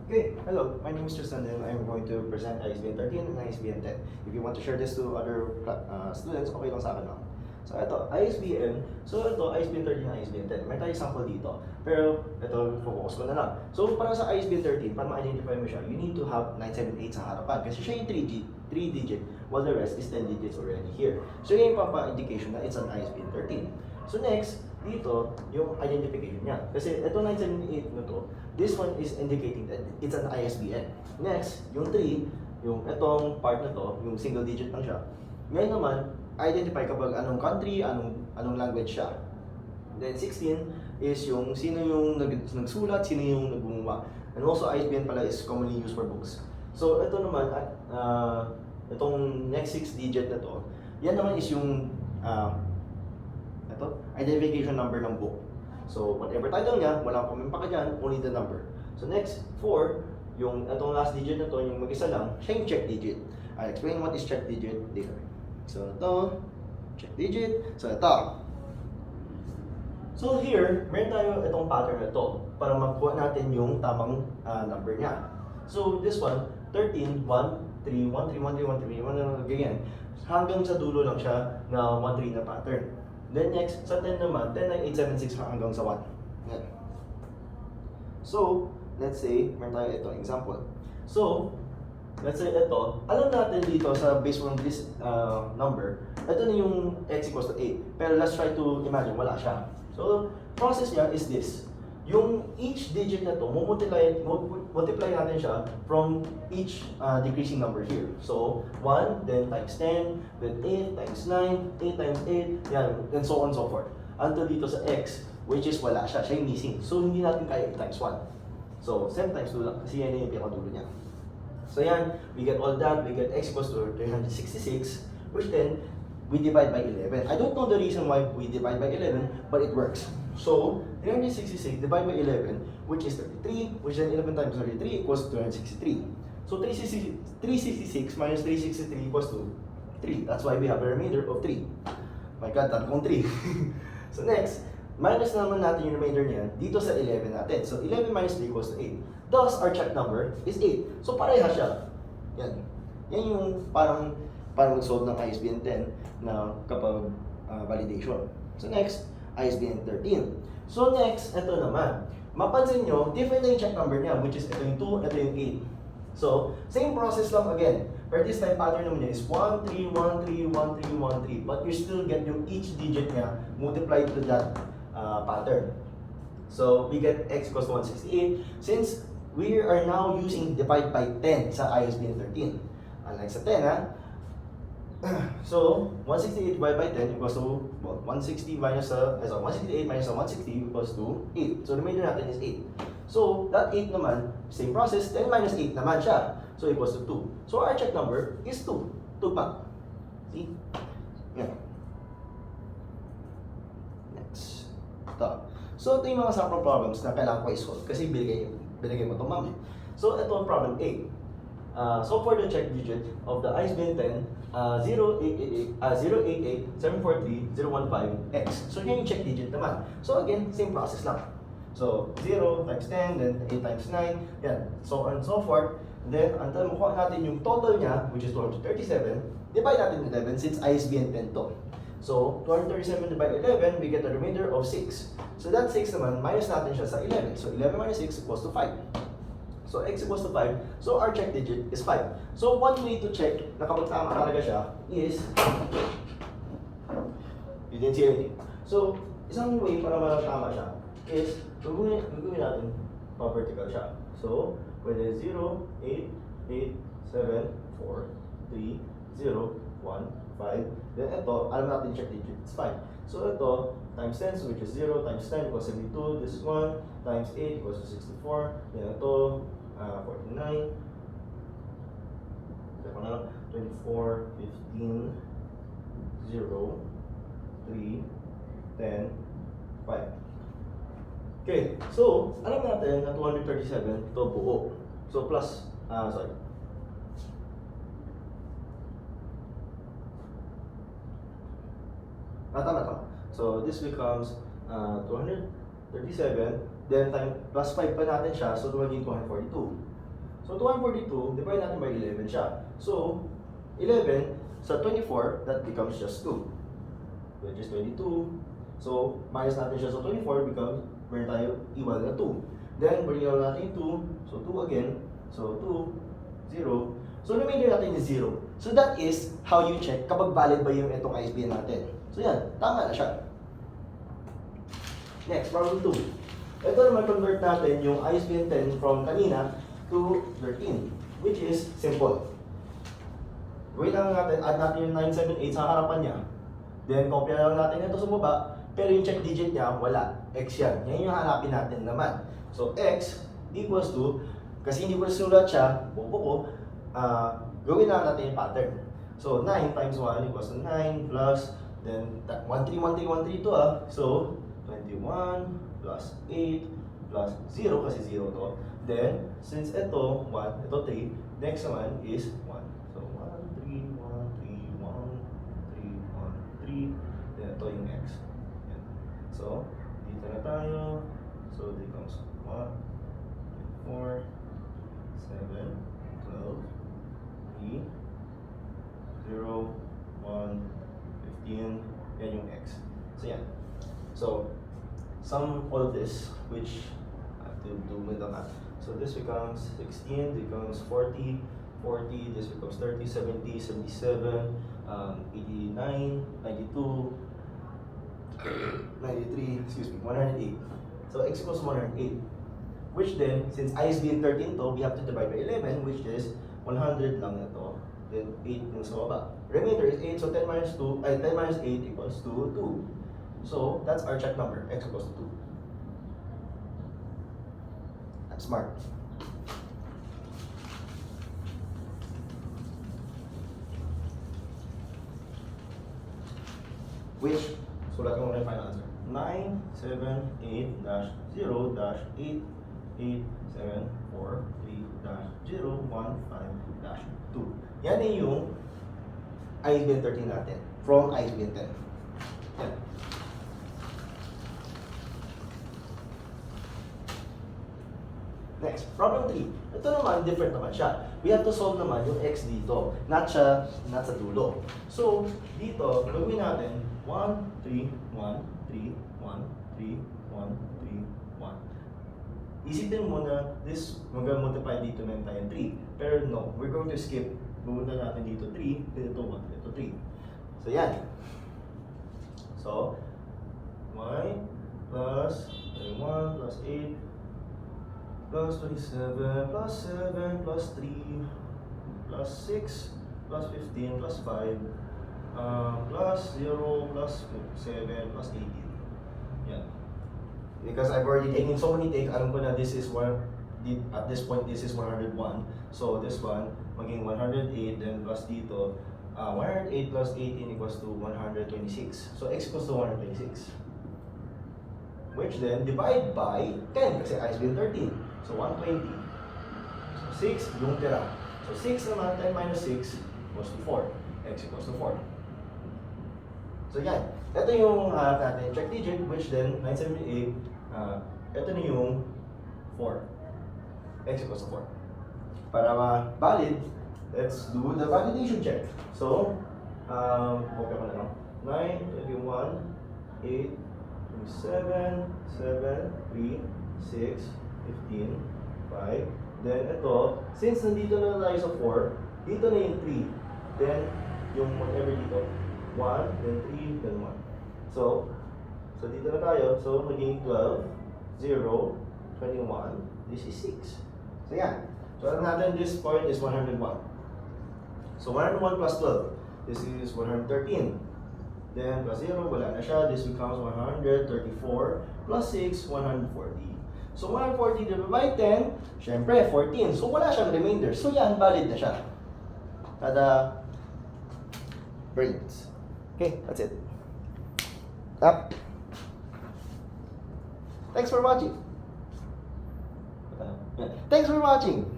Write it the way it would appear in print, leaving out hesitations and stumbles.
Okay, hello, my name is Tristan and I'm going to present ISBN 13 and ISBN 10. If you want to share this to other students, okay lang sa akin lang. So ito, ISBN 13 and ISBN 10. May tayo sample dito. Pero ito, focus ko na lang. So para sa ISBN 13, para ma-identify mo siya, you need to have 978 sa harapan. Kasi siya yung 3 digit, while the rest is 10 digits already here. So yun yung papa-indication na it's an ISBN 13. So next, dito, yung identification niya. Kasi ito 978 na to, this one is indicating that it's an ISBN. Next, yung 3, yung itong part na to, yung single digit lang siya. Ngayon naman, identify kapag anong country, anong language siya. Then 16 is yung sino yung nagsulat, sino yung naggumawa. And also ISBN pala is commonly used for books. So ito naman, itong next 6 digit na to, yan naman is yung identification number ng book. So, whatever title niya, walang kumimpaka dyan, only the number. So, next, 4, yung itong last digit na to, yung mag-isa lang, siya yung check digit. I'll explain what is check digit later. So, ito, check digit. So, ito. So, here, meron tayo itong pattern na to para makuha natin yung tamang number niya. So, this one, 13, 1, 3, 1, 3, 1, 3, 1, 3, 1, ganyan. Hanggang sa dulo lang siya na 1, 3 na pattern. Then next, sa 10 naman, 10, 9, 8, 7, 6 hanggang sa 1. Yan. So, let's say, meron tayo ito, example. So, let's say ito, alam natin dito sa based on this number, ito na yung x equals to 8. Pero let's try to imagine, wala siya. So, process niya is this. Yung each digit na to, multiply natin siya from each decreasing number here. So, 1, then times 10, then 8 times 9, 8 times 8, yan, and so on and so forth. Until dito sa x, which is wala siya, siya yung missing. So, hindi natin kaya times 1. So, 7 times 2 lang, kasi yan yung pinakadulo niya. So, yan, we get all that, we get x equals to 366, which then, we divide by 11. I don't know the reason why we divide by 11, but it works. So, 366 divided by 11, which is 33, which then 11 times 33 equals 263. So, 366 minus 363 equals to 3. That's why we have a remainder of 3. My God, tatlong 3. So, next, minus naman natin yung remainder niya dito sa 11 natin. So, 11 minus 3 equals to 8. Thus, our check number is 8. So, pareha siya. Yan. Yan yung parang mag-solve ng ISBN 10 na kapag validation. So, next, ISBN 13. So next, ito naman. Mapansin nyo, different na yung check number niya, which is ito yung 2, ito yung 8. So, same process lang again. But this time pattern naman niya is 1, 3, 1, 3, 1, 3, 1, 3. But you still get yung each digit niya multiplied to that pattern. So, we get x equals 168. Since we are now using divide by 10 sa ISBN 13. Unlike sa 10, ha? So, 168 divided by 10 equals to, well, 160 minus 168 minus 160 equals to 8. So, the remainder natin is 8. So, that 8 naman, same process, 10 minus 8 naman siya. So, equals to 2. So, our check number is 2. 2 pa. See? Yan. Next. Ito. So, ito yung mga sample problems na kailangan ko i-solve kasi binigay mo ito, ma'am. So, ito ang problem A. So for the check digit of the ISBN 10, 088-743-015X. So yan yung check digit naman. So again, same process lang. So 0 times 10, then 8 times 9, yan. So on and so forth. Then until makuha natin yung total niya, which is 237, divide natin 11 since ISBN 10 to. So 237 divided by 11, we get a remainder of 6. So that 6 naman, minus natin siya sa 11. So 11 minus 6 equals to 5. So, x equals to 5. So, our check digit is 5. So, one way to check na kapag tama talaga siya is, you didn't see anything. So, isang way para tama siya is, gagawin natin pa-vertical siya. So, pwede 0, 8, 8, 7, 4, 3, 0, 1, 5. Then, ito, alam natin check digit is 5. So, ito, times 10, so which is 0, times 10 equals 72. This is 1, times 8 equals to 64. Then, ito, 49. Teka na lang, 24, 15, 0, 3, 10, 5. Okay, so, alam natin na 237 ito buo. So, plus, sorry. Tama. So, this becomes 237, then time, plus 5 pa natin siya, so magiging 242. So 242, divide natin by 11 siya. So 11 sa 24, that becomes just 2. Which is 22. So minus natin siya sa 24 becomes, meron tayo equal na 2. Then bring down natin yung 2. So 2 again. So 2, 0. So remainder natin is 0. So that is how you check kapag valid ba yung itong ISBN natin. So yan, tama na siya. Next, problem 2. Ito naman convert natin yung ISBN 10 from kanina to 13, which is simple. Wait lang natin, add natin yung 978 sa harapan niya. Then, kopya lang natin ito sa baba, pero yung check digit niya, wala. X yan. Yan yung hanapin natin naman. So, X equals to, kasi hindi ko nasulat siya, bubo ko, gawin na natin yung pattern. So, 9 times 1 equals to 9 plus, then, 1, 3, 1, 3, 1, 3 ito So, 21 plus 8 plus 0 kasi 0 to. Then, since ito 1, ito 3, next naman is 1. So, 1, 3, 1, 3, 1, 3, 1, 3. Then, ito yung x. Yan. So, dito na tayo. So, it becomes 1, 4, 7, 12, 3, 0, 1, 15. Yan yung x. So, yan. So, sum all of this, which I have to do with the math. So this becomes 16, becomes 40, 40, this becomes 30, 70, 77, 89, 92, 93, excuse me, 108. So x equals 108. Which then, since I is being 13 to, we have to divide by 11, which is 100 lang na to. Then 8 yung sa baba. Remainder is 8, so 10 minus 8 equals to 2. So that's our check number, x equals to 2. I'm smart. Which, sulat ko muna yung final answer. 978-0-8-8-7-4-3-0-1-5-2. Yan yung ISBN 13 natin from ISBN 10. Yan. Next, problem 3. Ito naman, different naman siya. We have to solve naman yung x dito, not sa dulo. So, dito, gawin natin 1, 3, 1, 3, 1, 3, 1, 3, 1. Isipin mo na this, mag-multiply dito ng tayo 3. Pero no, we're going to skip. Pumunta natin dito 3, dito 1, dito 3. So, yan. So, y plus 1 plus 8 plus 27 plus 7 plus 3 plus 6 plus 15 plus 5 plus 0 plus 7 plus 18. Yeah. Because I've already taken so many takes, alam ko na this is one, at this point this is 101. So this one maging 108, then plus dito 108 plus 18 equals to 126. So x equals to 126. Which then divide by 10 kasi I is 13. So 120. So 6 yung tira. So 6 naman, 10 minus 6 equals to 4. X equals to 4. So yan. Ito yung natin check digit, which then 978. Ito na yung 4. X equals to 4. Para valid, let's do the validation check. So, okay ko na lang. 9, 21, 8, 27, 7, 3, 6, 15, 5. Then ito, since nandito na tayo sa 4, dito na yung 3. Then, yung whatever dito, 1, then 3, then 1. So dito na tayo. So, maging 12, 0, 21, this is 6. So, yan. So, alam natin this point is 101. So, 101 plus 12, this is 113. Then, plus 0, wala na siya. This becomes 134 plus 6, 140. So, 140 divided by 10, syempre, 14. So, wala siyang remainder. So, yan, valid na siya. Tada! Brains. Okay, that's it. Up. Thanks for watching. Thanks for watching.